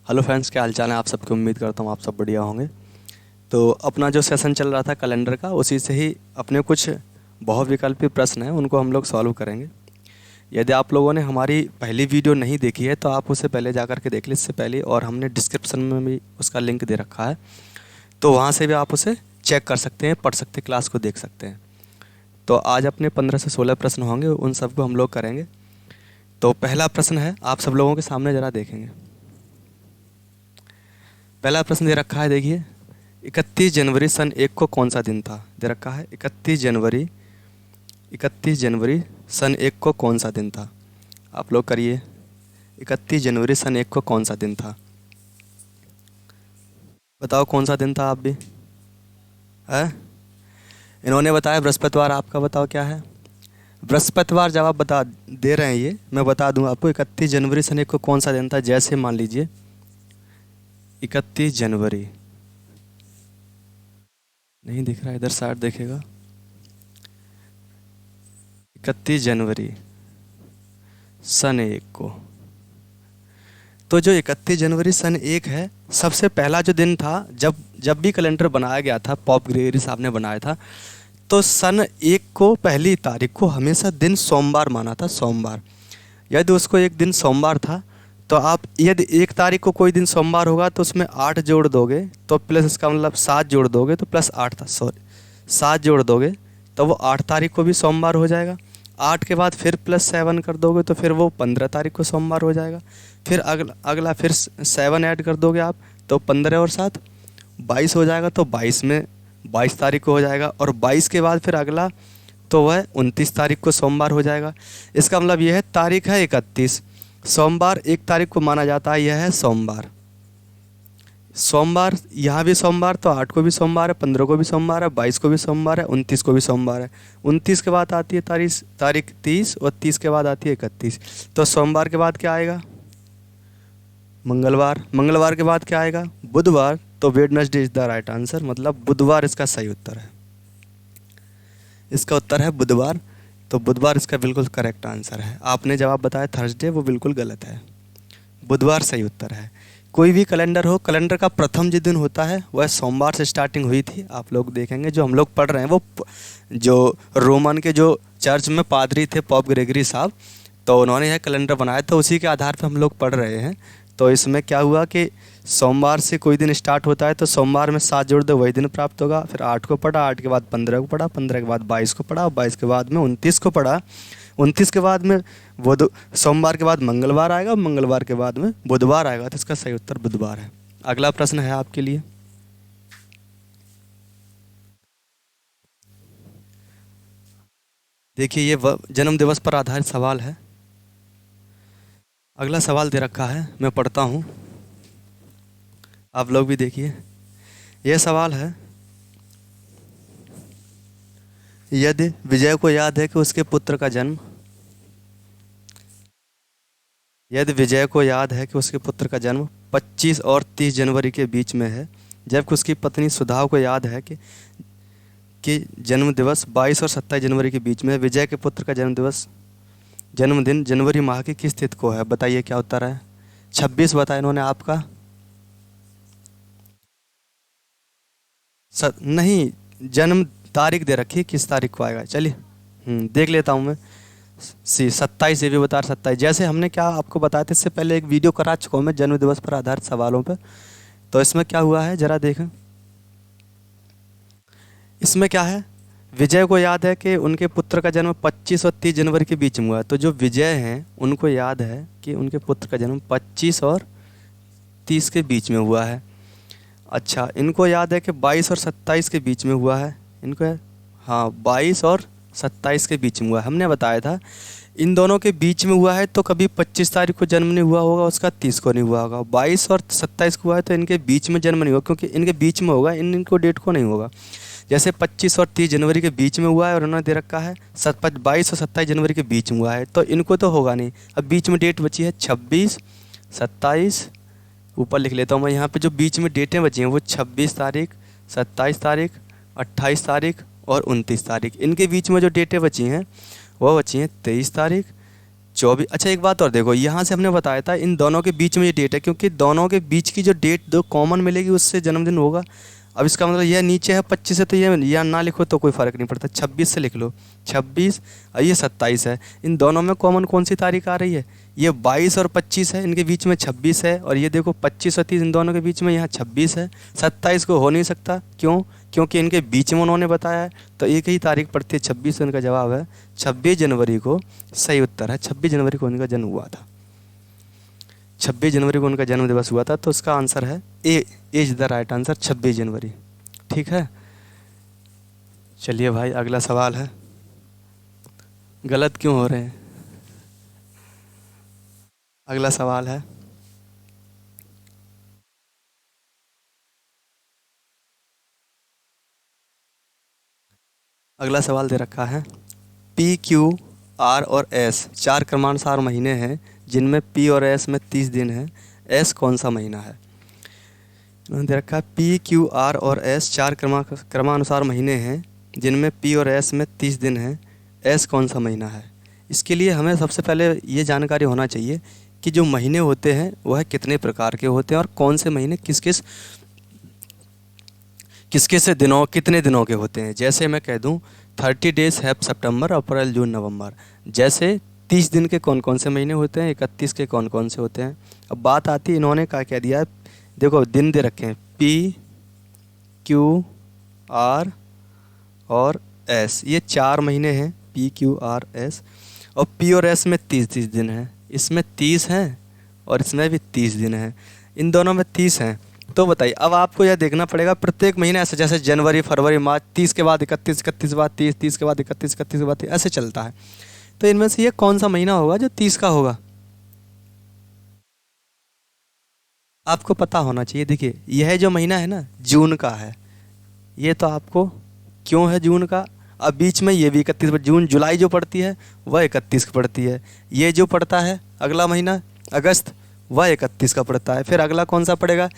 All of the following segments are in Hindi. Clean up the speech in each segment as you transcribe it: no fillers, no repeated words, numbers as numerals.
हेलो फ्रेंड्स, क्या हाल चाल है आप सबकी। उम्मीद करता हूँ आप सब बढ़िया होंगे। तो अपना जो सेशन चल रहा था कैलेंडर का, उसी से ही अपने कुछ बहुविकल्पी प्रश्न हैं उनको हम लोग सॉल्व करेंगे। यदि आप लोगों ने हमारी पहली वीडियो नहीं देखी है तो आप उसे पहले जा कर के देख लें इससे पहले, और हमने डिस्क्रिप्शन में भी उसका लिंक दे रखा है, तो वहाँ से भी आप उसे चेक कर सकते हैं, पढ़ सकते हैं, क्लास को देख सकते हैं। तो आज अपने 15 से 16 प्रश्न होंगे, उन सबको हम लोग करेंगे। तो पहला प्रश्न है, आप सब लोगों के सामने ज़रा देखेंगे। पहला प्रश्न दे रखा है, देखिए। 31 जनवरी सन 1 को कौन सा दिन था? दे रखा है 31 जनवरी सन 1 को कौन सा दिन था? आप लोग करिए। 31 जनवरी सन 1 को कौन सा दिन था? बताओ कौन सा दिन था आप भी? है? इन्होंने बताया बृहस्पतिवार, आपका बताओ क्या है? बृहस्पतिवार जवाब बता दे रहे हैं ये, मैं बता दूं आपको। 31 जनवरी सन 1 को कौन सा दिन था? जैसे मान लीजिए 31 जनवरी, नहीं दिख रहा, इधर साइड देखेगा। 31 जनवरी सन 1 को, तो जो 31 जनवरी सन 1 है, सबसे पहला जो दिन था, जब जब भी कैलेंडर बनाया गया था, पॉप ग्रेगरी साहब ने बनाया था, तो सन 1 को पहली तारीख को हमेशा दिन सोमवार माना था, सोमवार। यदि उसको एक दिन सोमवार था, तो आप यदि 1 तारीख को कोई दिन सोमवार होगा तो उसमें 8 जोड़ दोगे तो प्लस, इसका मतलब 7 जोड़ दोगे तो प्लस 8 था, सॉरी 7 जोड़ दोगे तो वो 8 तारीख को भी सोमवार हो जाएगा। 8 के बाद फिर +7 कर दोगे तो फिर वो 15 तारीख को सोमवार हो जाएगा। फिर अगला अगला फिर 7 ऐड कर दोगे आप, तो 15 और 7 22 हो जाएगा, तो 22 में 22 तारीख को हो जाएगा। और 22 के बाद फिर अगला, तो वह 29 तारीख को सोमवार हो जाएगा। इसका मतलब यह है, तारीख है 31, सोमवार 1 तारीख को माना जाता है, यह है सोमवार। सोमवार यहाँ भी सोमवार, तो 8 को भी सोमवार है, 15 को भी सोमवार है, 22 को भी सोमवार है, 29 को भी सोमवार है। 29 के बाद आती है तारीख 30, और 30 के बाद आती है 31। तो सोमवार के बाद क्या आएगा? मंगलवार। मंगलवार के बाद क्या आएगा? बुधवार। तो Wednesday is the right answer, मतलब बुधवार इसका सही उत्तर है। इसका उत्तर है बुधवार। तो बुधवार इसका बिल्कुल करेक्ट आंसर है। आपने जवाब बताया थर्सडे, वो बिल्कुल गलत है। बुधवार सही उत्तर है। कोई भी कैलेंडर हो, कैलेंडर का प्रथम जो दिन होता है वह सोमवार से स्टार्टिंग हुई थी। आप लोग देखेंगे जो हम लोग पढ़ रहे हैं, वो जो रोमन के जो चर्च में पादरी थे, पॉप ग्रेगरी साहब, तो उन्होंने यह कैलेंडर बनाया, तो उसी के आधार पर हम लोग पढ़ रहे हैं। तो इसमें क्या हुआ कि सोमवार से कोई दिन स्टार्ट होता है, तो सोमवार में 7 जोड़ दो, वही दिन प्राप्त होगा। फिर 8 को पढ़ा, 8 के बाद 15 को पढ़ा, 15 के बाद 22 को पढ़ा, 22 के बाद में 29 को पढ़ा, 29 के बाद में सोमवार के बाद मंगलवार आएगा, मंगलवार के बाद में बुधवार आएगा। तो इसका सही उत्तर बुधवार है। अगला प्रश्न है आपके लिए। देखिए, ये जन्म दिवस पर आधारित सवाल है। अगला सवाल दे रखा है, मैं पढ़ता हूँ, आप लोग भी देखिए। यह सवाल है, यदि विजय को याद है कि उसके पुत्र का जन्म, यदि विजय को याद है कि उसके पुत्र का जन्म 25 और 30 जनवरी के बीच में है, जबकि उसकी पत्नी सुधा को याद है कि जन्म दिवस 22 और 27 जनवरी के बीच में है। विजय के पुत्र का जन्मदिन जनवरी माह की किस तिथि को है? बताइए क्या उत्तर है। 26 बताया इन्होंने आपका। नहीं, जन्म तारीख दे रखी है, किस तारीख को आएगा। चलिए देख लेता हूँ मैं। 27 ये भी बता, 27 जैसे हमने क्या आपको बताया था, इससे पहले एक वीडियो करा चुका हूँ मैं जन्म दिवस पर आधारित सवालों पर। तो इसमें क्या हुआ है जरा देखें। इसमें क्या है, विजय को याद है कि उनके पुत्र का जन्म 25 और 30 जनवरी के बीच में हुआ है। तो जो विजय हैं उनको याद है कि उनके पुत्र का जन्म 25 और 30 के बीच में हुआ है। अच्छा, इनको याद है कि 22 और 27 के बीच में हुआ है। इनको हाँ, 22 और 27 के बीच में हुआ है। हमने बताया था इन दोनों के बीच में हुआ है, तो कभी 25 तारीख को जन्म नहीं हुआ होगा, उसका 30 को नहीं हुआ होगा। 22 और 27 को हुआ है तो इनके बीच में जन्म नहीं होगा, क्योंकि इनके बीच में होगा, इनको डेट को नहीं होगा। जैसे 25 और 30 जनवरी के बीच में हुआ है, और उन्होंने दे रखा है 22 और 27 जनवरी के बीच में हुआ है, तो इनको तो होगा नहीं। अब बीच में डेट बची है 26, 27, ऊपर लिख लेता हूँ मैं। यहाँ पे जो बीच में डेटें बची हैं वो 26 तारीख, 27 तारीख, 28 तारीख और 29 तारीख। इनके बीच में जो डेटें बची हैं वो बची हैं 23 तारीख, 24। अच्छा एक बात और देखो, यहाँ से हमने बताया था इन दोनों के बीच में ये डेट है, क्योंकि दोनों के बीच की जो डेट दो कॉमन मिलेगी उससे जन्मदिन होगा। अब इसका मतलब यह नीचे है 25 है, तो ये या ना लिखो तो कोई फ़र्क नहीं पड़ता, 26 से लिख लो 26। और ये 27 है। इन दोनों में कॉमन कौन सी तारीख आ रही है? ये 22 और 25 है, इनके बीच में 26 है। और ये देखो 25 और 30 इन दोनों के बीच में यहाँ 26 है। 27 को हो नहीं सकता, क्यों? क्योंकि इनके बीच में उन्होंने बताया है, तो एक ही तारीख पड़ती है 26। इनका जवाब है 26 जनवरी को सही उत्तर है। 26 जनवरी को इनका जन्म हुआ था। 26 जनवरी को उनका जन्म दिवस हुआ था, तो उसका आंसर है ए इज द राइट आंसर 26 जनवरी। ठीक है, चलिए भाई अगला सवाल है। गलत क्यों हो रहे हैं? अगला सवाल है, अगला सवाल दे रखा है पी क्यू आर और एस चार क्रमानुसार महीने हैं जिनमें पी और एस में 30 दिन है। एस कौन सा महीना है? उन्होंने दे रखा है पी क्यू आर और एस चार क्रमानुसार महीने हैं जिनमें पी और एस में 30 दिन है। एस कौन सा महीना है? इसके लिए हमें सबसे पहले ये जानकारी होना चाहिए कि जो महीने होते हैं वह कितने प्रकार के होते हैं और कौन से महीने किस किस किसके से दिनों कितने दिनों के होते हैं। जैसे मैं कह दूं 30 डेज है सितंबर, अप्रैल, जून, नवंबर। जैसे 30 दिन के कौन कौन से महीने होते हैं, 31 के कौन कौन से होते हैं। अब बात आती है, इन्होंने क्या कह दिया है, देखो दिन दे रखे हैं पी क्यू आर और एस, ये चार महीने हैं पी क्यू आर एस। और पी और एस में 30 दिन है, इसमें 30 हैं और इसमें भी 30 दिन हैं, इन दोनों में 30 हैं। तो बताइए, अब आपको यह देखना पड़ेगा प्रत्येक महीने ऐसे, जैसे जनवरी, फरवरी, मार्च 30 के बाद 31, 31 के बाद 30, 30 के बाद 31, 31 के बाद 30, ऐसे चलता है। तो इनमें से ये कौन सा महीना होगा जो 30 का होगा? आपको पता होना चाहिए। देखिए यह जो महीना है ना, जून का है। ये तो आपको क्यों है जून का? अब बीच में ये भी 31 पर, जून जुलाई जो पड़ती है वह 31 की पड़ती है। ये जो पड़ता है अगला महीना अगस्त, वह 31 का पड़ता है। फिर अगला कौन सा पड़ेगा?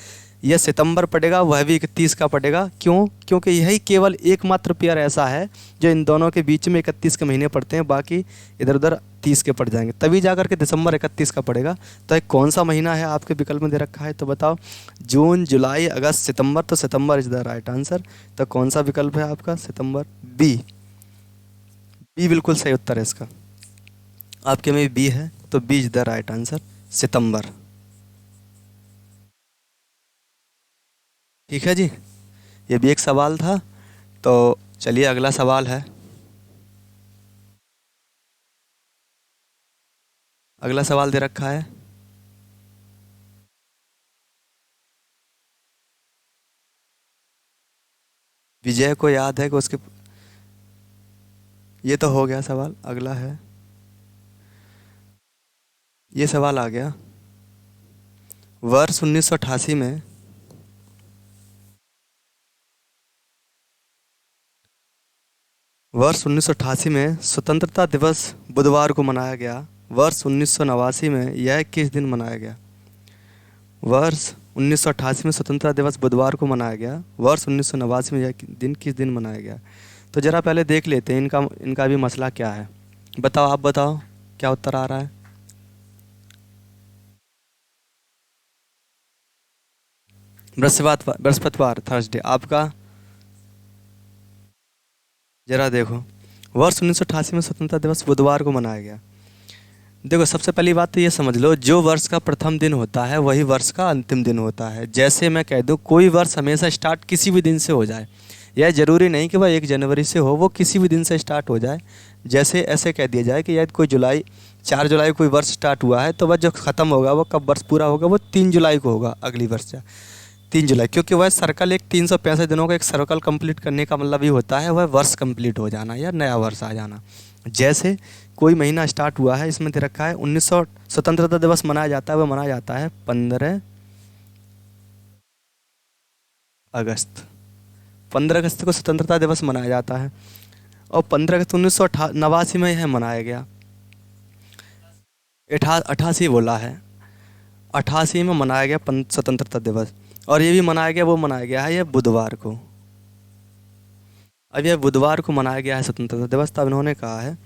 यह सितंबर पड़ेगा, वह भी 31 का पड़ेगा। क्यों? क्योंकि यही केवल एकमात्र पेयर ऐसा है जो इन दोनों के बीच में 31 के महीने पड़ते हैं, बाकी इधर उधर 30 के पड़ जाएंगे, तभी जाकर के दिसंबर 31 का पड़ेगा। तो एक कौन सा महीना है आपके विकल्प में दे रखा है, तो बताओ। जून, जुलाई, अगस्त, सितंबर, तो सितंबर इज द राइट आंसर। तो कौन सा विकल्प है आपका? सितंबर, बी। बी बिल्कुल सही उत्तर है इसका। आपके में बी है, तो B is the right answer, सितंबर। ठीक है जी, ये भी एक सवाल था। तो चलिए अगला सवाल है। अगला सवाल दे रखा है, विजय को याद है कि उसके, ये तो हो गया सवाल। अगला है, ये सवाल आ गया, वर्ष 1988 में वर्ष 1988 में स्वतंत्रता दिवस बुधवार को मनाया गया। वर्ष 1989 में यह किस दिन मनाया गया? वर्ष 1988 में स्वतंत्रता दिवस बुधवार को मनाया गया। वर्ष 1989 में यह दिन किस दिन मनाया गया? तो ज़रा पहले देख लेते हैं इनका इनका भी मसला क्या है। बताओ, आप बताओ क्या उत्तर आ रहा है। बृहस्पतिवार, थर्सडे आपका। ज़रा देखो, वर्ष 1988 में स्वतंत्रता दिवस बुधवार को मनाया गया। देखो सबसे पहली बात तो ये समझ लो, जो वर्ष का प्रथम दिन होता है वही वर्ष का अंतिम दिन होता है। जैसे मैं कह दूँ, कोई वर्ष हमेशा स्टार्ट किसी भी दिन से हो जाए, यह ज़रूरी नहीं कि वह 1 जनवरी से हो, वो किसी भी दिन से स्टार्ट हो जाए। जैसे ऐसे कह दिया जाए कि यदि कोई 4 जुलाई कोई वर्ष स्टार्ट हुआ है, तो वह जो ख़त्म होगा, वो कब वर्ष पूरा होगा, वो 3 जुलाई को होगा, अगली वर्ष 3 जुलाई। क्योंकि वह सर्कल एक 365 दिनों का एक सर्कल कंप्लीट करने का मतलब ही होता है वह वर्ष कंप्लीट हो जाना या नया वर्ष आ जाना। जैसे कोई महीना स्टार्ट हुआ है, इसमें दे रखा है 1900 स्वतंत्रता दिवस मनाया जाता है, वह मनाया जाता है 15 अगस्त। 15 अगस्त को स्वतंत्रता दिवस मनाया जाता है। और 15 अगस्त 1989 में यह मनाया गया। 88 बोला है, 88 में मनाया गया स्वतंत्रता दिवस। और ये भी मनाया गया, वो मनाया गया है यह बुधवार को। अब यह बुधवार को मनाया गया है स्वतंत्रता दिवस। तब इन्होंने कहा है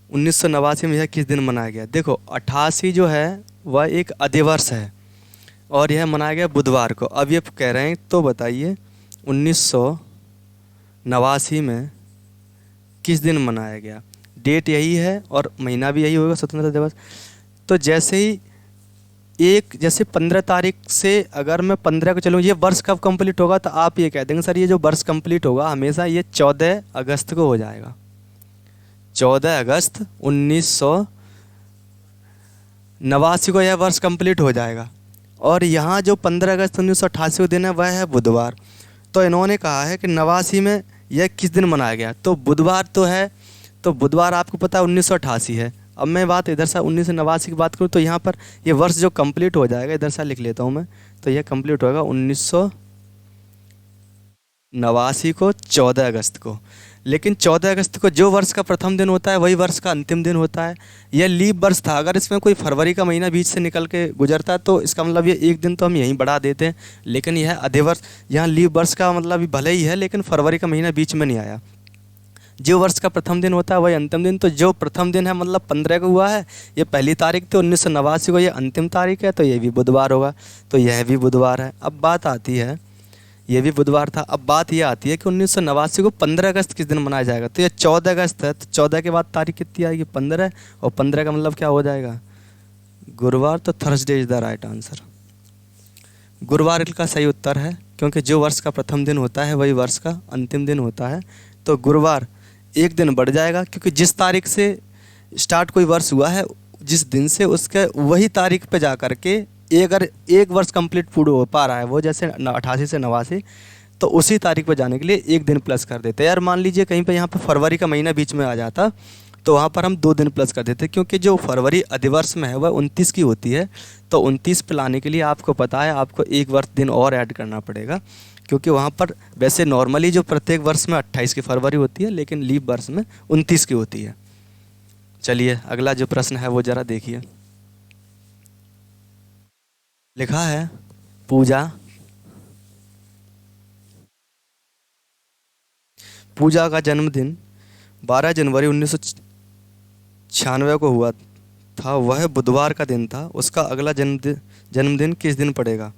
1989 में यह किस दिन मनाया गया? देखो 88 जो है वह एक अधिवर्ष है और यह मनाया गया बुधवार को। अब ये कह रहे हैं तो बताइए 1989 में किस दिन मनाया गया? डेट यही है और महीना भी यही होगा स्वतंत्रता दिवस। तो जैसे 15 तारीख से अगर मैं 15 को चलूँ, ये वर्ष कब कंप्लीट होगा? तो आप ये कह देंगे सर ये जो वर्ष कंप्लीट होगा हमेशा ये 14 अगस्त को हो जाएगा। 14 अगस्त 1989 को यह वर्ष कंप्लीट हो जाएगा। और यहाँ जो 15 अगस्त 1988 को दिन है वह है बुधवार। तो इन्होंने कहा है कि 89 में यह किस दिन मनाया गया? तो बुधवार तो है, तो बुधवार आपको पता है 1988 है। अब मैं बात इधर से 1989 की बात करूँ तो यहाँ पर ये वर्ष जो कंप्लीट हो जाएगा, इधर से लिख लेता हूँ मैं, तो यह कंप्लीट होगा 1989 को 14 अगस्त को। लेकिन 14 अगस्त को जो वर्ष का प्रथम दिन होता है वही वर्ष का अंतिम दिन होता है। यह लीप वर्ष था। अगर इसमें कोई फरवरी का महीना बीच से निकल के गुजरता है तो इसका मतलब ये एक दिन तो हम यहीं बढ़ा देते हैं, लेकिन यह अधिवर्ष, यहाँ लीप वर्ष का मतलब भले ही है लेकिन फरवरी का महीना बीच में नहीं आया। जो वर्ष का प्रथम दिन होता है वही अंतिम दिन। तो जो प्रथम दिन है मतलब 15 को हुआ है, ये पहली तारीख थी 1989 को, ये अंतिम तारीख है, तो ये भी बुधवार होगा। तो यह भी बुधवार है। अब बात आती है, ये भी बुधवार था। अब बात ये आती है कि 1989 को 15 अगस्त किस दिन मनाया जाएगा? तो ये 14 अगस्त है, तो 14 के बाद तारीख कितनी आएगी? 15, और 15 का मतलब क्या हो जाएगा? गुरुवार। तो Thursday is the right answer. गुरुवार का सही उत्तर है, क्योंकि जो वर्ष का प्रथम दिन होता है वही वर्ष का अंतिम दिन होता है। तो गुरुवार एक दिन बढ़ जाएगा, क्योंकि जिस तारीख से स्टार्ट कोई वर्ष हुआ है, जिस दिन से, उसके वही तारीख पे जा कर के अगर एक वर्ष कंप्लीट पूरा हो पा रहा है, वो जैसे 88 से 89, तो उसी तारीख पे जाने के लिए एक दिन प्लस कर देते हैं। यार मान लीजिए कहीं पे यहाँ पे फरवरी का महीना बीच में आ जाता तो वहाँ पर हम 2 दिन प्लस कर देते, क्योंकि जो फरवरी अधिवर्ष में है वह 29 की होती है। तो 29 पे लाने के लिए आपको पता है आपको एक वर्ष दिन और ऐड करना पड़ेगा, क्योंकि वहाँ पर वैसे नॉर्मली जो प्रत्येक वर्ष में 28 की फरवरी होती है, लेकिन लीप वर्ष में 29 की होती है। चलिए अगला जो प्रश्न है वो ज़रा देखिए। लिखा है पूजा का जन्मदिन 12 जनवरी 1996 को हुआ था। वह बुधवार का दिन था। उसका अगला जन्मदिन किस दिन पड़ेगा?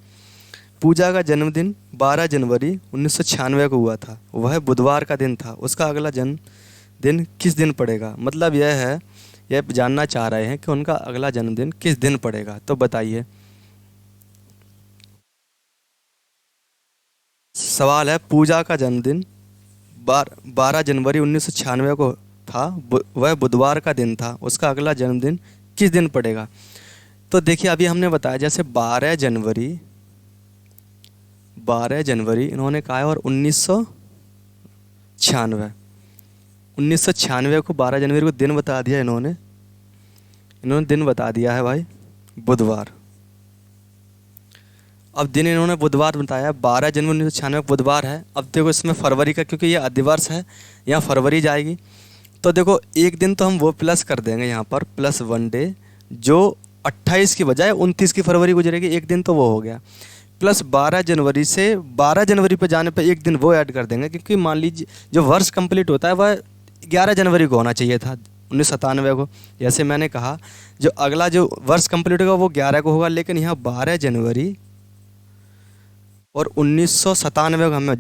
पूजा का जन्मदिन 12 जनवरी 1996 को हुआ था। वह बुधवार का दिन था। उसका अगला जन्मदिन किस दिन पड़ेगा? मतलब यह जानना चाह रहे हैं कि उनका अगला जन्मदिन किस दिन पड़ेगा। तो बताइए, सवाल है पूजा का जन्मदिन 12 जनवरी 1996 को था। वह बुधवार का दिन था। उसका अगला जन्मदिन किस दिन पड़ेगा? तो देखिए अभी हमने बताया जैसे 12 जनवरी इन्होंने कहा है, और 1996 को 12 जनवरी को दिन बता दिया इन्होंने दिन बता दिया है भाई बुधवार। अब दिन इन्होंने बुधवार बताया, 12 जनवरी 1996 बुधवार है। अब देखो इसमें फरवरी का, क्योंकि ये अधिवर्ष है, यहाँ फरवरी जाएगी। तो देखो एक दिन तो हम वो प्लस कर देंगे यहाँ पर, +1 डे, जो 28 की बजाय 29 की फरवरी गुजरेगी, एक दिन तो वो हो गया। प्लस 12 जनवरी से 12 जनवरी पे जाने पे एक दिन वो ऐड कर देंगे, क्योंकि मान लीजिए जो वर्ष कंप्लीट होता है वह 11 जनवरी को होना चाहिए था 1997 को। जैसे मैंने कहा जो अगला जो वर्ष कंप्लीट होगा वो 11 को होगा, लेकिन यहाँ 12 जनवरी और 1997 को हमें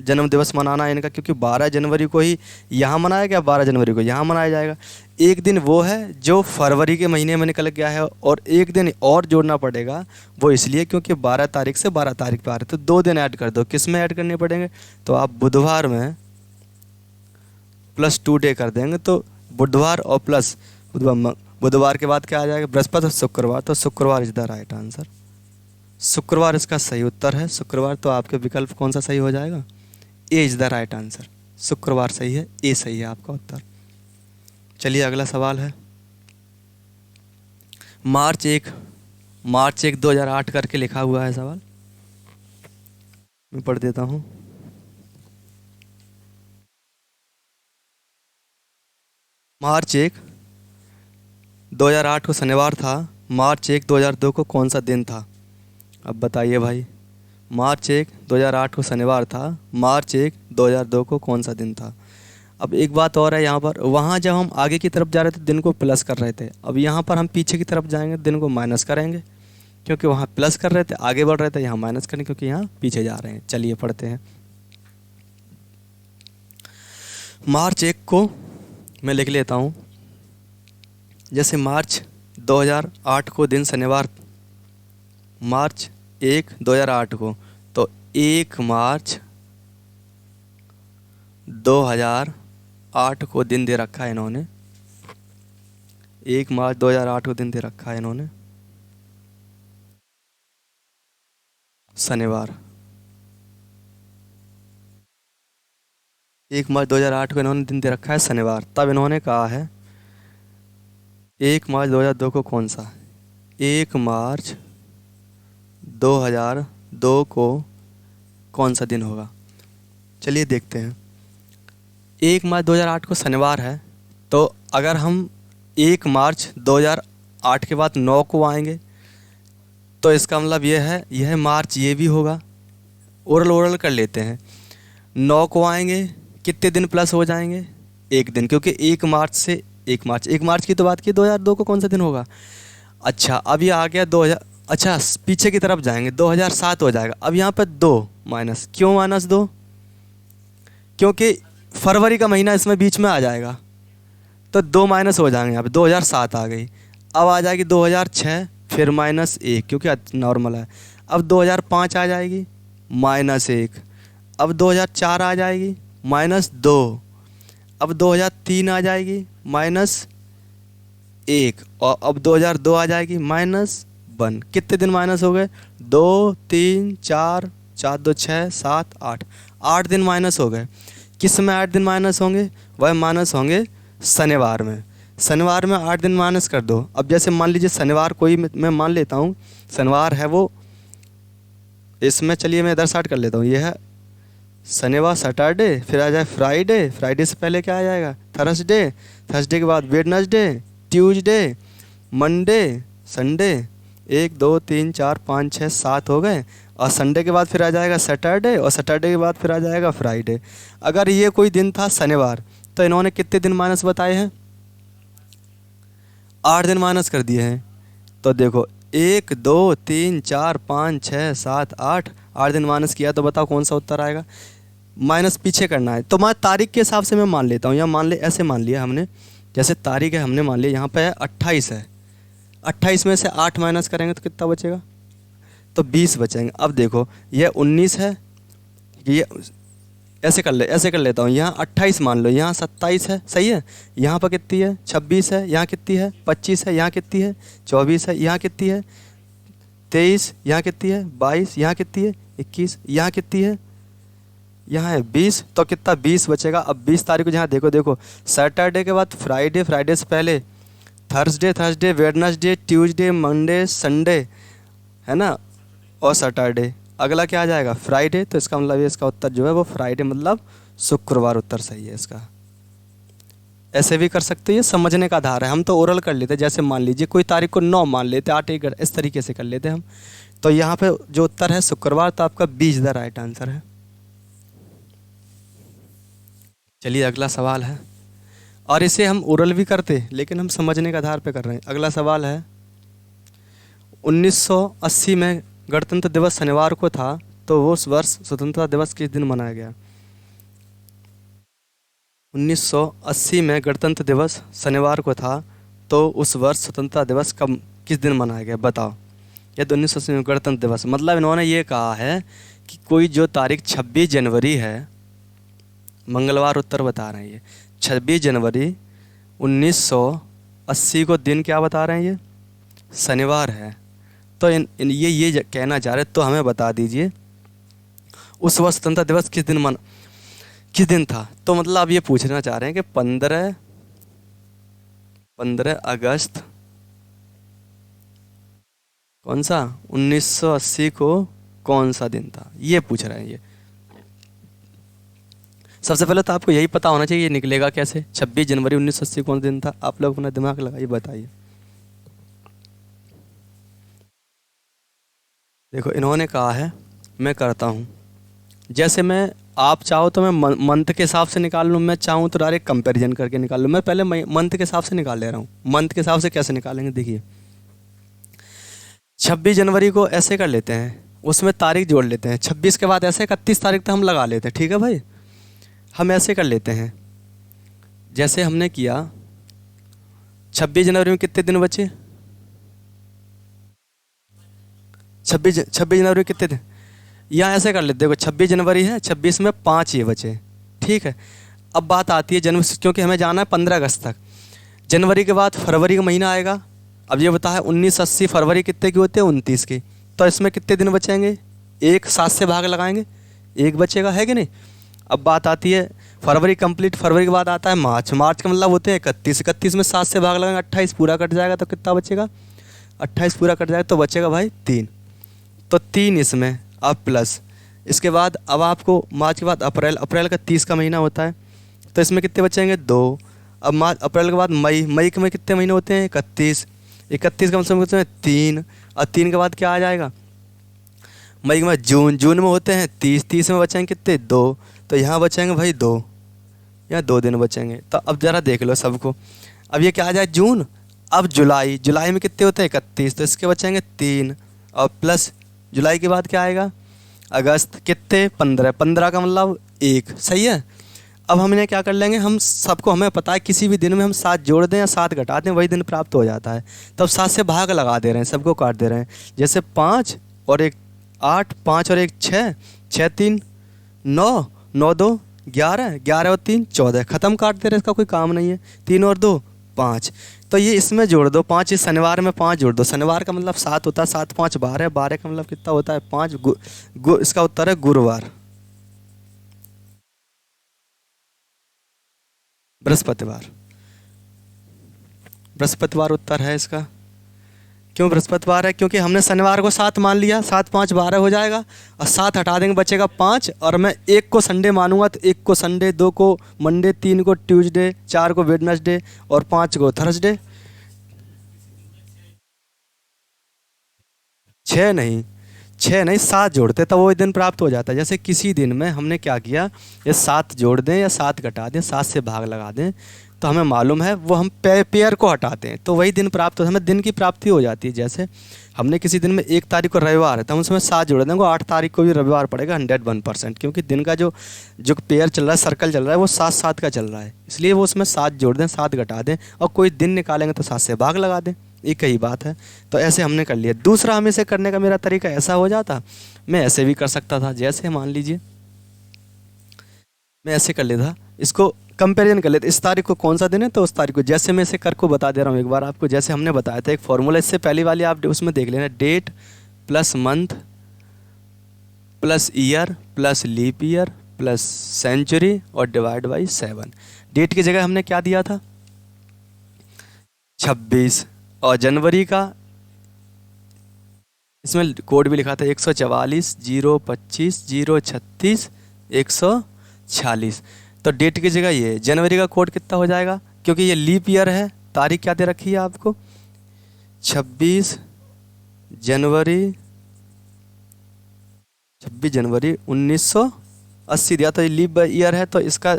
जन्म दिवस मनाना है इनका, क्योंकि 12 जनवरी को ही यहाँ मनाया गया, 12 जनवरी को यहाँ मनाया जाएगा। एक दिन वो है जो फरवरी के महीने में निकल गया है, और एक दिन और जोड़ना पड़ेगा, वो इसलिए क्योंकि 12 तारीख से 12 तारीख पे आ रहे, तो 2 दिन ऐड कर दो। किस में ऐड करने पड़ेंगे? तो आप बुधवार में +2 डे कर देंगे, तो बुधवार और प्लस बुधवार के बाद क्या आ जाएगा? बृहस्पति और शुक्रवार। तो शुक्रवार इज द राइट आंसर। शुक्रवार इसका सही उत्तर है। शुक्रवार, तो आपके विकल्प कौन सा सही हो जाएगा? ए इज द राइट आंसर। शुक्रवार सही है, ए सही है आपका उत्तर। चलिए अगला सवाल है, मार्च 1 2008 करके लिखा हुआ है सवाल, मैं पढ़ देता हूँ। मार्च 1 2008 को शनिवार था। मार्च 1 2002 को कौन सा दिन था? अब बताइए भाई, मार्च 1 2008 को शनिवार था। मार्च 1 2002 को कौन सा दिन था? अब एक बात और है यहाँ पर, वहाँ जब हम आगे की तरफ जा रहे थे दिन को प्लस कर रहे थे, अब यहाँ पर हम पीछे की तरफ जाएंगे दिन को माइनस करेंगे, क्योंकि वहाँ प्लस कर रहे थे आगे बढ़ रहे थे, यहाँ माइनस करेंगे क्योंकि यहाँ पीछे जा रहे हैं। चलिए पढ़ते हैं। मार्च 1 को मैं लिख लेता हूँ, जैसे मार्च 2008 को दिन शनिवार, मार्च 1 2008 को, तो 1 मार्च 2008 को दिन दे रखा है इन्होंने, 1 मार्च 2008 को दिन दे रखा है इन्होंने शनिवार। 1 मार्च 2008 को इन्होंने दिन दे रखा है शनिवार। तब इन्होंने कहा है 1 मार्च 2002 को कौन सा, 1 मार्च 2002 को कौन सा दिन होगा। चलिए देखते हैं। 1 मार्च 2008 को शनिवार है, तो अगर हम 1 मार्च 2008 के बाद 9 को आएंगे तो इसका मतलब यह मार्च ये भी होगा। ओरल ओरल कर लेते हैं। 9 को आएंगे कितने दिन प्लस हो जाएंगे, 1 दिन, क्योंकि 1 मार्च से 1 मार्च की तो बात की, 2002 को कौन सा दिन होगा। अच्छा अब ये आ गया 2000, अच्छा पीछे की तरफ जाएंगे 2007 हो जाएगा। अब यहाँ पर 2 माइनस, क्यों -2, क्योंकि फरवरी का महीना इसमें बीच में आ जाएगा, तो 2 माइनस हो जाएंगे। यहाँ पे 2007 आ गई। अब आ जाएगी 2006, फिर -1 क्योंकि नॉर्मल है। अब 2005 आ जाएगी -1। अब 2004 आ जाएगी -2। अब 2003 आ जाएगी -1, और अब 2002 आ जाएगी -1। कितने दिन माइनस हो गए, 2 3 4, 4 2 6 7 8, 8 दिन माइनस हो गए। किस में 8 दिन माइनस होंगे, वह माइनस होंगे शनिवार में। शनिवार में 8 दिन माइनस कर दो। अब जैसे मान लीजिए शनिवार कोई मैं मान लेता हूँ शनिवार है वो, इसमें चलिए मैं इधर स्टार्ट कर लेता हूँ। यह है शनिवार, सैटरडे, फिर आ जाए फ्राइडे, फ्राइडे से पहले क्या आ जाएगा थर्सडे, थर्सडे के बाद वेडनेसडे, ट्यूसडे, मंडे, संडे। 1 2 3 4 5 6 7 हो गए, और संडे के बाद फिर आ जाएगा सैटरडे, और सैटरडे के बाद फिर आ जाएगा फ्राइडे। अगर ये कोई दिन था शनिवार, तो इन्होंने कितने दिन माइनस बताए हैं, 8 दिन माइनस कर दिए हैं। तो देखो 1 2 3 4 5 6 7 8, 8 दिन माइनस किया, तो बताओ कौन सा उत्तर आएगा। माइनस पीछे करना है, तो मैं तारीख के हिसाब से मैं मान लेता हूँ, या मान ले ऐसे मान लिया हमने, जैसे तारीख है हमने मान लिया यहाँ पे है 28 है, 28 में से 8 माइनस करेंगे तो कितना बचेगा, तो 20 बचेंगे। अब देखो ये 19 है, ये ऐसे कर लेता हूँ, यहाँ 28 मान लो, यहाँ 27 है, सही है, यहाँ पर कितनी है 26 है, यहाँ कितनी है 25 है, यहाँ कितनी है 24 है, यहाँ कितनी है 23, यहाँ कितनी है 22, यहाँ कितनी है 21, यहाँ कितनी है, यहाँ है 20, तो कितना 20 बचेगा। अब 20 तारीख को यहाँ देखो सैटरडे के बाद फ्राइडे, फ्राइडे से पहले Thursday, Thursday Wednesday, Tuesday, Monday, Sunday, है ना, और सैटरडे। अगला क्या आ जाएगा फ्राइडे, तो इसका मतलब ये इसका उत्तर जो है वो फ्राइडे मतलब शुक्रवार उत्तर सही है इसका। ऐसे भी कर सकते हो, ये समझने का आधार है। हम तो ओरल कर लेते, जैसे मान लीजिए कोई तारीख को 9 मान लेते, 8 1 इस तरीके से कर लेते हम। तो यहाँ पे जो उत्तर है शुक्रवार, तो आपका 20 द राइट आंसर है। चलिए अगला सवाल है, और इसे हम ओरल भी करते लेकिन हम समझने के आधार पे कर रहे हैं। अगला सवाल है 1980 में गणतंत्र दिवस शनिवार को था, तो वो उस वर्ष स्वतंत्रता दिवस किस दिन मनाया गया। 1980 में गणतंत्र दिवस शनिवार को था, तो उस वर्ष स्वतंत्रता दिवस कब किस दिन मनाया गया बताओ। यह तो 1980 में गणतंत्र दिवस, मतलब इन्होंने ये कहा है कि कोई जो तारीख 26 जनवरी है, मंगलवार उत्तर बता रहे हैं ये, 26 जनवरी 1980 को दिन क्या बता रहे हैं ये शनिवार है। तो ये कहना चाह रहे, तो हमें बता दीजिए उस वर्ष स्वतंत्रता दिवस किस दिन था। तो मतलब आप ये पूछना चाह रहे हैं कि 15 अगस्त कौन सा 1980 को कौन सा दिन था, ये पूछ रहे हैं ये। सबसे पहले तो आपको यही पता होना चाहिए, ये निकलेगा कैसे 26 जनवरी 1980 कौन सा दिन था। आप लोग अपना दिमाग लगाइए, बताइए। देखो इन्होंने कहा है, मैं करता हूँ, जैसे मैं आप चाहो तो मैं मंथ के हिसाब से निकाल लूँ, मैं चाहूँ तो डायरेक्ट कंपैरिजन करके निकाल लूँ। मैं पहले मंथ के हिसाब से निकाल ले रहा हूँ। मंथ के हिसाब से कैसे निकालेंगे, देखिए 26 जनवरी को ऐसे कर लेते हैं, उसमें तारीख जोड़ लेते हैं। 26 के बाद ऐसे 31 तारीख तक हम लगा लेते हैं, ठीक है भाई। हम ऐसे कर लेते हैं, जैसे हमने किया 26 जनवरी में कितने दिन बचे, 26 जनवरी में कितने दिन, यहाँ ऐसे कर लेते, देखो 26 जनवरी है, 26 में 5 ये बचे, ठीक है। अब बात आती है जनवरी, क्योंकि हमें जाना है 15 अगस्त तक। जनवरी के बाद फरवरी का महीना आएगा। अब ये बता है 1980 फरवरी कितने की होते हैं, 29 की। तो इसमें कितने दिन बचेंगे, एक 7 से भाग लगाएंगे, एक बचेगा, है कि नहीं। अब बात आती है फरवरी कंप्लीट, फरवरी के बाद आता है मार्च, मार्च का मतलब होते हैं 31, 31 में 7 से भाग लगाएंगे, 28 पूरा कट जाएगा तो कितना बचेगा, 28 पूरा कट जाएगा तो बचेगा भाई 3। तो 3 इसमें, अब प्लस इसके बाद अब आपको मार्च के बाद अप्रैल, अप्रैल का 30 का महीना होता है, तो इसमें कितने बचेंगे 2। अब मार्च अप्रैल के बाद मई, मई के में कितने महीने होते हैं 31, 31 का मतलब होते हैं 3, और 3 के बाद क्या आ जाएगा, मई के बाद जून, जून में होते हैं 30, 30 में बचेंगे कितने 2, तो यहाँ बचेंगे भाई 2, यहाँ 2 दिन बचेंगे। तो अब ज़रा देख लो सबको, अब ये क्या आ जाए जून। अब जुलाई, जुलाई में कितने होते हैं 31, तो इसके बचेंगे 3, और प्लस जुलाई के बाद क्या आएगा अगस्त, कितने 15, 15 का मतलब 1, सही है। अब हम इन्हें क्या कर लेंगे, हम सबको हमें पता है किसी भी दिन में हम 7 जोड़ दें या 7 घटा दें वही दिन प्राप्त हो जाता है। तो अब 7 से भाग लगा दे रहे हैं, सबको काट दे रहे हैं। जैसे 5 और 1 8, 5 और 1 6, 6 3 9, 9 2 11, 11 और 3 14, ख़त्म काट दे रहे हैं, इसका कोई काम नहीं है। 3 और 2 5, तो ये इसमें जोड़ दो 5, इस शनिवार में 5 जोड़ दो, शनिवार का मतलब 7 होता है, 7 5 12, 12 का मतलब कितना होता है 5, इसका उत्तर है गुरुवार, बृहस्पतिवार, बृहस्पतिवार उत्तर है इसका। क्यों बृहस्पतिवार है, क्योंकि हमने शनिवार को 7 मान लिया, 7 5 12 हो जाएगा, और 7 हटा देंगे बचेगा 5, और मैं 1 को संडे मानूंगा तो 1 को संडे, 2 को मंडे, 3 को ट्यूसडे, 4 को वेडनेसडे और 5 को थर्सडे। 6 नहीं, 6 नहीं 7 जोड़ते तब वो दिन प्राप्त हो जाता है। जैसे किसी दिन में हमने क्या किया, ये 7 जोड़ दें या 7 घटा दें, 7 से भाग लगा दें, तो हमें मालूम है वो हम पेयर को हटाते हैं तो वही दिन प्राप्त होता है, हमें दिन की प्राप्ति हो जाती है। जैसे हमने किसी दिन में 1 तारीख को रविवार है तो हम उसमें 7 जोड़ देंगे, 8 तारीख को भी रविवार पड़ेगा 101%, क्योंकि दिन का जो पेयर चल रहा है, सर्कल चल रहा है वो 7 7 का चल रहा है, इसलिए वो उसमें 7 जोड़ दें, 7 घटा दें, और कोई दिन निकालेंगे तो 7 से भाग लगा दें, एक ही बात है। तो ऐसे हमने कर लिया। दूसरा हमें से करने का मेरा तरीका ऐसा हो जाता, मैं ऐसे भी कर सकता था, जैसे मान लीजिए मैं ऐसे कर लेता, इसको कंपैरिजन कर लेते, इस तारीख को कौन सा दिन है तो उस तारीख को, जैसे मैं इसे कर को बता दे रहा हूँ एक बार आपको, जैसे हमने बताया था एक फॉर्मूला, इससे पहली वाली आप उसमें देख लेना, date plus month plus year plus leap year plus century और डिवाइड बाई 7। डेट की जगह हमने क्या दिया था 26, और जनवरी का इसमें कोड भी लिखा था 144 025 036 146, तो डेट की जगह ये जनवरी का कोड कितना हो जाएगा, क्योंकि ये लीप ईयर है, तारीख क्या दे रखी है आपको 26 जनवरी 1980 दिया, तो ये लीप ईयर है तो इसका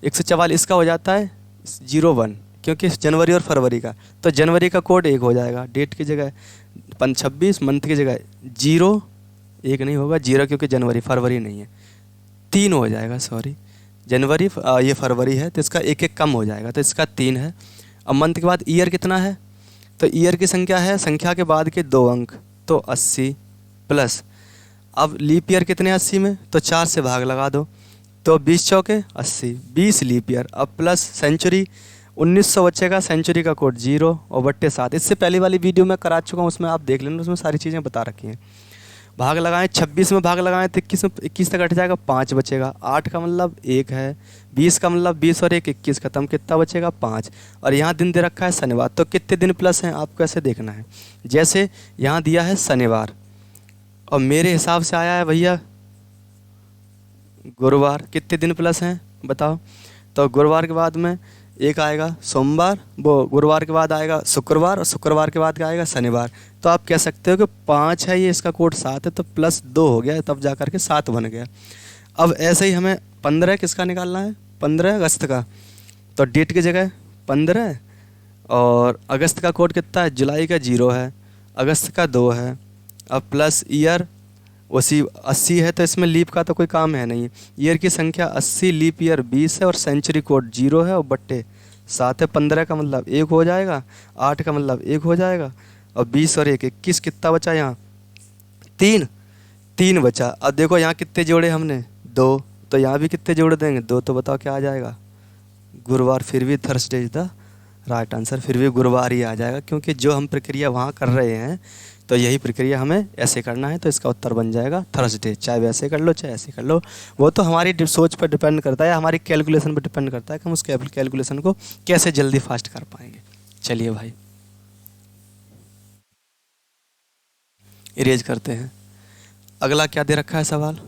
144 इसका हो जाता है 01, क्योंकि जनवरी और फरवरी का, तो जनवरी का कोड 1 हो जाएगा, डेट की जगह 26, मंथ की जगह 0, 1 नहीं होगा 0, क्योंकि जनवरी फरवरी नहीं है, 3 हो जाएगा, सॉरी जनवरी ये फरवरी है तो इसका 1 1 कम हो जाएगा, तो इसका 3 है। अब मंथ के बाद ईयर कितना है, तो ईयर की संख्या है संख्या के बाद के 2 अंक, तो 80 प्लस, अब लीप ईयर कितने 80 में, तो 4 से भाग लगा दो, तो 20 चौके 80, 20 लीप ईयर, अब प्लस सेंचुरी 1900 बचेगा, सेंचुरी का कोड 0 और बट्टे 7, इससे पहली वाली वीडियो में करा चुका हूँ, उसमें आप देख लेना, उसमें सारी चीज़ें बता रखी हैं। भाग लगाएं 26 में भाग लगाएं तो 21 में 21 तक हट जाएगा, 5 बचेगा, 8 का मतलब 1 है, 20 का मतलब 20 और 1 21, खत्म, कितना बचेगा 5, और यहाँ दिन दे रखा है शनिवार, तो कितने दिन प्लस हैं आपको ऐसे देखना है, जैसे यहाँ दिया है शनिवार और मेरे हिसाब से आया है भैया गुरुवार, कितने दिन प्लस हैं बताओ, तो गुरुवार के बाद में एक आएगा सोमवार, वो गुरुवार के बाद आएगा शुक्रवार, और शुक्रवार के बाद क्या आएगा शनिवार, तो आप कह सकते हो कि 5 है, ये इसका कोड 7 है, तो +2 हो गया, तब जा कर के 7 बन गया। अब ऐसे ही हमें 15 किसका निकालना है, 15 अगस्त का, तो डेट की जगह 15, और अगस्त का कोड कितना है, जुलाई का 0 है, अगस्त का 2 है, अब प्लस ईयर उसी 80 है, तो इसमें लीप का तो कोई काम है नहीं। ईयर की संख्या 80, लीप ईयर 20 है, और सेंचुरी कोड 0 है, और बट्टे 7 है। 15 का मतलब 1 हो जाएगा, 8 का मतलब 1 हो जाएगा, और 20 और 1 21, कितना बचा यहाँ, 3, 3 बचा। अब देखो यहाँ कितने जोड़े हमने, 2, तो यहाँ भी कितने जोड़ देंगे, 2, तो बताओ क्या आ जाएगा, गुरुवार। फिर भी Thursday is the right answer, फिर भी गुरुवार ही आ जाएगा, क्योंकि जो हम प्रक्रिया वहाँ कर रहे हैं तो यही प्रक्रिया हमें ऐसे करना है, तो इसका उत्तर बन जाएगा थर्सडे। चाहे वैसे कर लो चाहे ऐसे कर लो, वो तो हमारी सोच पर डिपेंड करता है, हमारी कैलकुलेशन पर डिपेंड करता है कि हम उस कैलकुलेशन को कैसे जल्दी फास्ट कर पाएंगे। चलिए भाई इरेज करते हैं। अगला क्या दे रखा है सवाल,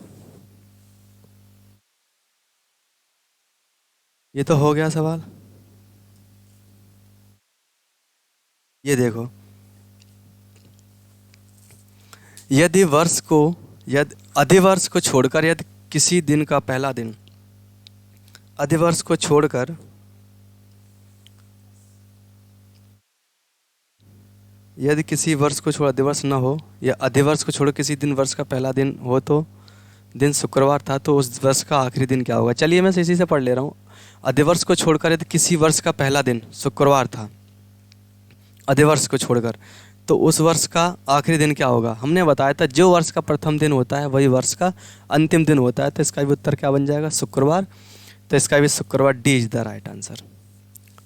ये तो हो गया सवाल। ये देखो, यदि वर्ष को, यदि अधिवर्ष को छोड़कर, यदि किसी दिन का पहला दिन, अधिवर्ष को छोड़कर, यदि किसी वर्ष को छोड़ अधिवर्ष न हो, या अधिवर्ष को छोड़ किसी दिन वर्ष का पहला दिन हो, तो दिन शुक्रवार था, तो उस वर्ष का आखिरी दिन क्या होगा। चलिए मैं इसी से पढ़ ले रहा हूँ। अधिवर्ष को छोड़कर यदि किसी वर्ष का पहला दिन शुक्रवार था, अधिवर्ष को छोड़कर, तो उस वर्ष का आखिरी दिन क्या होगा। हमने बताया था जो वर्ष का प्रथम दिन होता है वही वर्ष का अंतिम दिन होता है, तो इसका भी उत्तर क्या बन जाएगा, शुक्रवार। तो इसका भी शुक्रवार, D is the right answer,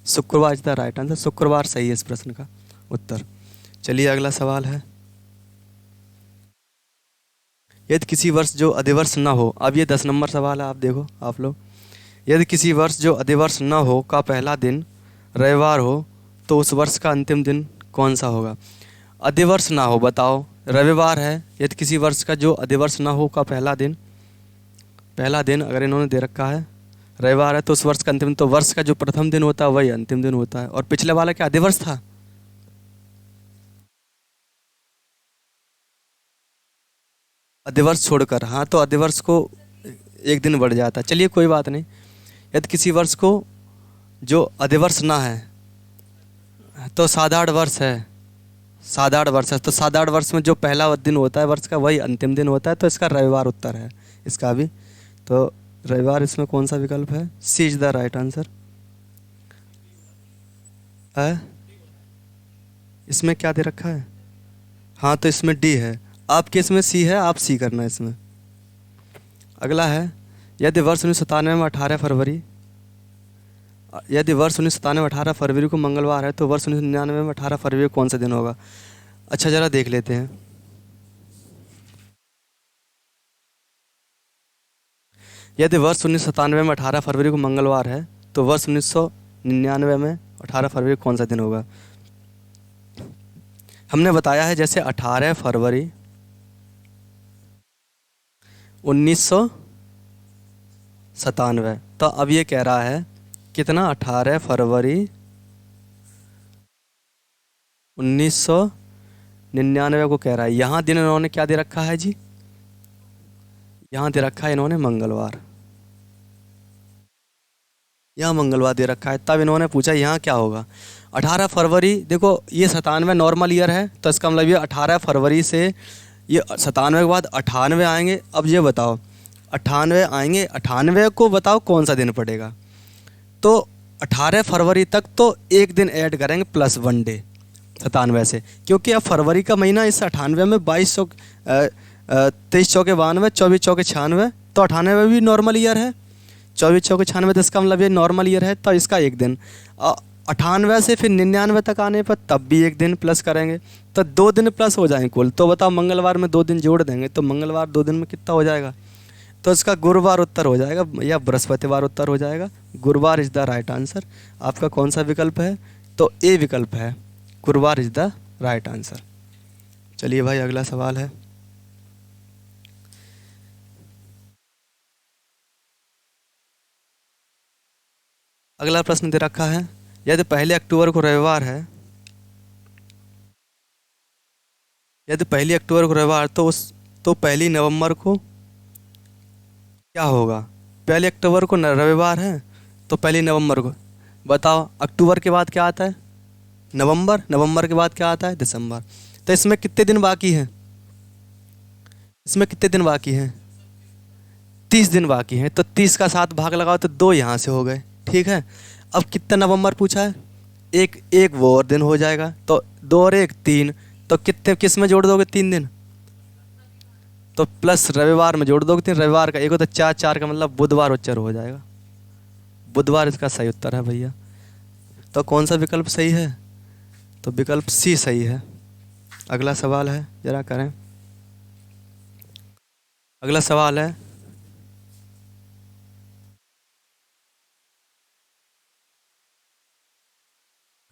शुक्रवार इज द राइट आंसर, शुक्रवार सही है इस प्रश्न का उत्तर। चलिए अगला सवाल है, यदि किसी वर्ष जो अधिवर्ष न हो, अब ये 10 नंबर सवाल है, आप देखो आप लोग, यदि किसी वर्ष जो अधिवर्ष न हो का पहला दिन रविवार हो, तो उस वर्ष का अंतिम दिन कौन सा होगा। अधिवर्ष ना हो, बताओ रविवार है, यदि किसी वर्ष का जो अधिवर्ष ना हो का पहला दिन अगर इन्होंने दे रखा है रविवार है, तो उस वर्ष का अंतिम दिन, तो वर्ष का जो प्रथम दिन होता है वही अंतिम दिन होता है। और पिछले वाला क्या अधिवर्ष था, अधिवर्ष छोड़कर, हाँ तो अधिवर्ष को एक दिन बढ़ जाता है। चलिए कोई बात नहीं, यदि किसी वर्ष को जो अधिवर्ष ना है, तो साधारण वर्ष है, साधारण वर्ष है, तो साधारण वर्ष में जो पहला दिन होता है वर्ष का वही अंतिम दिन होता है, तो इसका रविवार उत्तर है इसका भी। तो रविवार इसमें कौन सा विकल्प है, सी इज द राइट आंसर है। इसमें क्या दे रखा है, हाँ तो इसमें डी है, आपके इसमें सी है, आप सी करना है इसमें। अगला है, यदि वर्ष 1997 में 18 फरवरी, यदि वर्ष 1997 में 18 फरवरी को मंगलवार है, तो वर्ष 1999 में 18 फरवरी को कौन सा दिन होगा। अच्छा ज़रा देख लेते हैं, यदि वर्ष 1997 में 18 फरवरी को मंगलवार है, तो वर्ष 1999 में 18 फरवरी को कौन सा दिन होगा। हमने बताया है जैसे 18 फरवरी 1997, तो अब ये कह रहा है कितना, 18 फरवरी 1999 को कह रहा है। यहाँ दिन इन्होंने क्या दे रखा है जी, यहाँ दे रखा है इन्होंने मंगलवार, यहाँ मंगलवार दे रखा है, तब इन्होंने पूछा यहाँ क्या होगा। 18 फरवरी, देखो ये 97 नॉर्मल ईयर है, तो इसका मतलब ये 18 फरवरी से ये 97 के बाद 98 आएंगे। अब ये बताओ 98 आएंगे, 98 को बताओ कौन सा दिन पड़ेगा, तो 18 फरवरी तक तो एक दिन ऐड करेंगे प्लस 1 डे 97 से, क्योंकि अब फरवरी का महीना इस 98 में 22 23 चौके 92, 24 चौके 96, तो 98 भी नॉर्मल ईयर है, 24 चौके 96, तो इसका मतलब ये नॉर्मल ईयर है, तो इसका एक दिन 98 से फिर 99 तक आने पर तब भी एक दिन प्लस करेंगे, तो 2 दिन प्लस हो जाएंगे कुल। तो बताओ मंगलवार में 2 दिन जोड़ देंगे, तो मंगलवार 2 दिन में कितना हो जाएगा, तो इसका गुरुवार उत्तर हो जाएगा या बृहस्पतिवार उत्तर हो जाएगा। गुरुवार इज द राइट आंसर। आपका कौन सा विकल्प है, तो ए विकल्प है, गुरुवार इज द राइट आंसर। चलिए भाई अगला सवाल है, अगला प्रश्न दे रखा है, यदि 1 अक्टूबर को रविवार है, यदि 1 अक्टूबर को रविवार, तो 1 नवंबर को क्या होगा? 1 अक्टूबर को रविवार है, तो 1 नवंबर को। बताओ, अक्टूबर के बाद क्या आता है? नवंबर। नवंबर के बाद क्या आता है? दिसंबर। तो इसमें कितने दिन बाकी हैं? इसमें कितने दिन बाकी हैं? 30 दिन बाकी हैं। तो 30 का 7 भाग लगाओ तो 2 यहाँ से हो गए। ठीक है। अब कितना नवंबर पूछा है? एक एक वो और दिन हो जाएगा, तो 2 और 1 3। तो कितने किस में जोड़ दोगे 3 दिन? तो प्लस रविवार में जोड़ दोगे 3। रविवार का एक होता है 4, 4 का मतलब बुधवार उच्चर हो जाएगा। बुधवार इसका सही उत्तर है भैया। तो कौन सा विकल्प सही है? तो विकल्प सी सही है। अगला सवाल है, जरा करें। अगला सवाल है,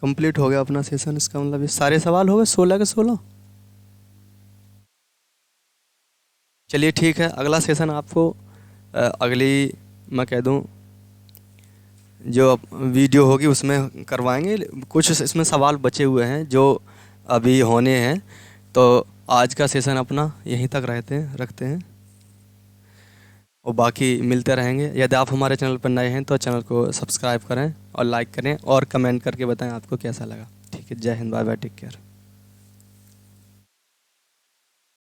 कंप्लीट हो गया अपना सेशन। इसका मतलब ये सारे सवाल हो गए 16 के 16। चलिए ठीक है, अगला सेशन आपको अगली, मैं कह दूं, जो वीडियो होगी उसमें करवाएंगे। कुछ इसमें सवाल बचे हुए हैं जो अभी होने हैं। तो आज का सेशन अपना यहीं तक रखते हैं, और बाकी मिलते रहेंगे। यदि आप हमारे चैनल पर नए हैं तो चैनल को सब्सक्राइब करें और लाइक करें और कमेंट करके बताएं आपको कैसा लगा। ठीक है, Jai Hind, bye bye, take care.